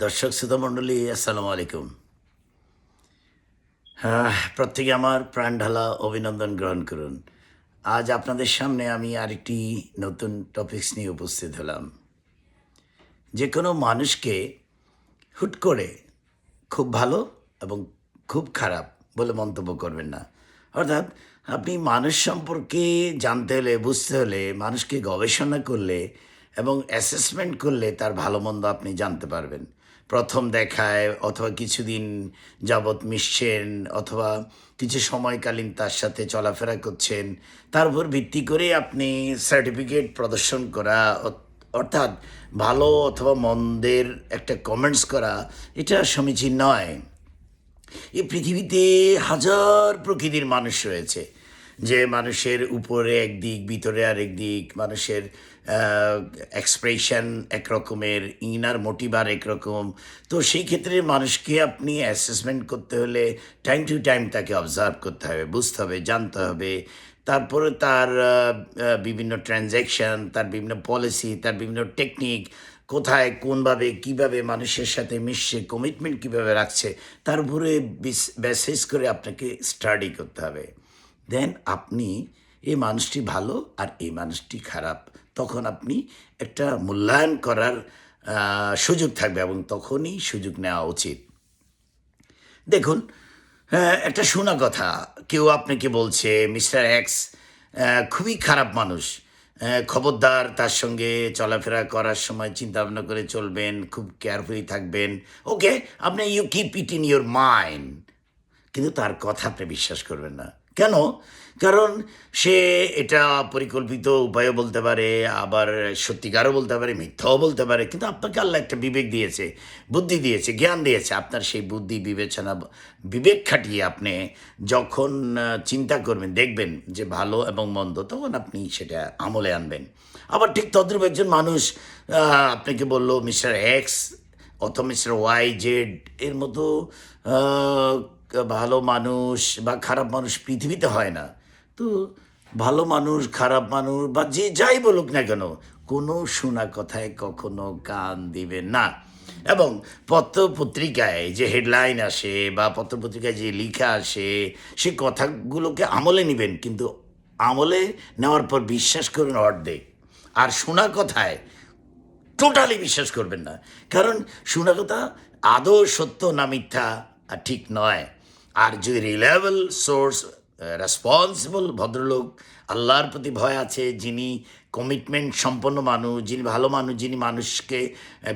দর্শক শ্রোতামণ্ডলী আসসালামু আলাইকুম। প্রত্যেকে আমার প্রাণ ঢালা অভিনন্দন গ্রহণ করুন। আজ আপনাদের সামনে আমি আরেকটি নতুন টপিকস নিয়ে উপস্থিত হলাম। যে কোনো মানুষকে হুট করে খুব ভালো এবং খুব খারাপ বলে মন্তব্য করবেন না। অর্থাৎ আপনি মানুষ সম্পর্কে জানতে হলে, বুঝতে হলে, মানুষকে গবেষণা করলে এবং অ্যাসেসমেন্ট করলে তার ভালো মন্দ আপনি জানতে পারবেন। প্রথম দেখায় অথবা কিছুদিন যাবৎ মিশছেন অথবা কিছু সময়কালীন তার সাথে চলাফেরা করছেন, তার উপর ভিত্তি করে আপনি সার্টিফিকেট প্রদর্শন করা অর্থাৎ ভালো অথবা মন্দের একটা কমেন্টস করা এটা সমীচীন নয়। এই পৃথিবীতে হাজার প্রকৃতির মানুষ রয়েছে, যে মানুষের উপরে একদিক, ভিতরে আরেক দিক, মানুষের এক্সপ্রেশন একরকমের, ইনার মোটিভ আর একরকম। তো সেই ক্ষেত্রে মানুষকে আপনি অ্যাসেসমেন্ট করতে হলে টাইম টু টাইম তাকে অবজার্ভ করতে হবে, বুঝতে হবে, জানতে হবে। তারপরে তার বিভিন্ন ট্রানজ্যাকশান, তার বিভিন্ন পলিসি, তার বিভিন্ন টেকনিক, কোথায় কোনভাবে কিভাবে মানুষের সাথে মিশছে, কমিটমেন্ট কিভাবে রাখছে, তার উপরে বেসিস করে আপনাকে স্টাডি করতে হবে। দেন আপনি এই মানুষটি ভালো আর এই মানুষটি খারাপ, তখন আপনি একটা মূল্যায়ন করার সুযোগ থাকবে এবং তখনই সুযোগ নেওয়া উচিত। দেখুন, একটা শোনা কথা, কেউ আপনাকে বলছে মিস্টার এক্স খুবই খারাপ মানুষ, খবরদার তার সঙ্গে চলাফেরা করার সময় চিন্তা ভাবনা করে চলবেন, খুব কেয়ারফুলি থাকবেন। ওকে, আপনি you keep it in your mind, কিন্তু তার কথা আপনি বিশ্বাস করবেন না। কেন? কারণ সে এটা পরিকল্পিত উপায়ও বলতে পারে, আবার সত্যিকারও বলতে পারে, মিথ্যাও বলতে পারে, কিন্তু আপনাকে আল্লাহ একটা বিবেক দিয়েছে, বুদ্ধি দিয়েছে, জ্ঞান দিয়েছে। আপনার সেই বুদ্ধি, বিবেচনা, বিবেক খাটিয়ে আপনি যখন চিন্তা করবেন, দেখবেন যে ভালো এবং মন্দ, তখন আপনি সেটা আমলে আনবেন। আবার ঠিক তদ্রূপ একজন মানুষ আপনাকে বলল মিস্টার এক্স অথবা মিস্টার ওয়াই জেড, এর মতো ভালো মানুষ বা খারাপ মানুষ পৃথিবীতে হয় না। তো ভালো মানুষ, খারাপ মানুষ বা যে যাই বলুক না কেন, কোনো শোনা কথায় কখনো কান দিবেন না। এবং পত্রপত্রিকায় যে হেডলাইন আসে বা পত্রপত্রিকায় যে লেখা আসে, সে কথাগুলোকে আমলে নেবেন, কিন্তু আমলে নেওয়ার পর বিশ্বাস করবেন অর্ধেক। আর শোনা কথায় টোটালি বিশ্বাস করবেন না, কারণ শোনা কথা আদৌ সত্য না মিথ্যা ঠিক নয়। আর যদি রিলায়েবল সোর্স, রেসপন্সিবল ভদ্রলোক, আল্লাহর প্রতি ভয় আছে, যিনি কমিটমেন্ট সম্পন্ন মানুষ, যিনি ভালো মানুষ, যিনি মানুষকে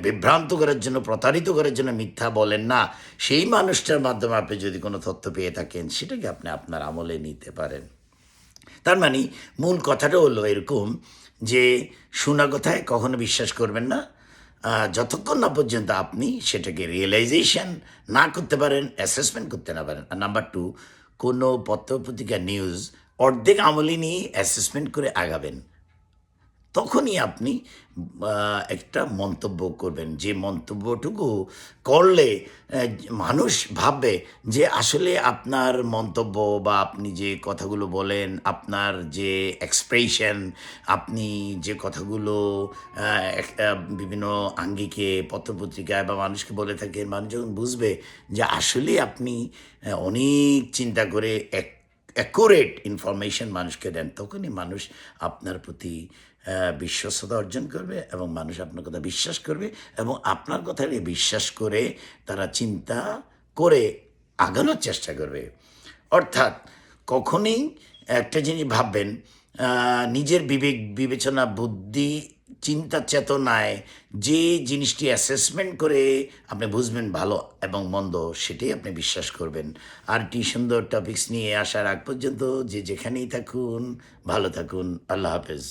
বিভ্রান্ত করার জন্য, প্রতারিত করার জন্য মিথ্যা বলেন না, সেই মানুষটার মাধ্যমে আপনি যদি কোনো তথ্য পেয়ে থাকেন, সেটাকে আপনি আপনার আমলে নিতে পারেন। তার মানে মূল কথাটা হলো এরকম যে শোনা কথায় কখনো বিশ্বাস করবেন না যতক্ষণ না পর্যন্ত আপনি সেটাকে রিয়েলাইজেশন না করতে পারেন, অ্যাসেসমেন্ট করতে না পারেন। আর নাম্বার টু, কোনো পত্রপত্রিকা নিউজ অর্ধেক আমলে নিয়ে অ্যাসেসমেন্ট করে আগাবেন, তখনই আপনি একটা মন্তব্য করবেন, যে মন্তব্যটুকু করলে মানুষ ভাববে যে আসলে আপনার মন্তব্য বা আপনি যে কথাগুলো বলেন, আপনার যে এক্সপ্রেশন, আপনি যে কথাগুলো বিভিন্ন আঙ্গিকে পত্রপত্রিকায় বা মানুষকে বলে থাকেন, মানুষ যখন বুঝবে যে আসলে আপনি অনেক চিন্তা করে অ্যাকুরেট ইনফরমেশন মানুষকে দেন, তখনই মানুষ আপনার প্রতি বিশ্বস্ততা অর্জন করবে এবং মানুষ আপনার কথা বিশ্বাস করবে এবং আপনার কথাকে বিশ্বাস করে তারা চিন্তা করে আগানোর চেষ্টা করবে। অর্থাৎ কখনই একটা জিনিস ভাববেন, নিজের বিবেক, বিবেচনা, বুদ্ধি, চিন্তা চেতনায় যে জিনিসটি অ্যাসেসমেন্ট করে আপনি বুঝবেন ভালো এবং মন্দ, সেটাই আপনি বিশ্বাস করবেন। আর টি সুন্দর টপিকস নিয়ে আসার আগ পর্যন্ত যে যেখানেই থাকুন, ভালো থাকুন। আল্লাহ হাফেজ।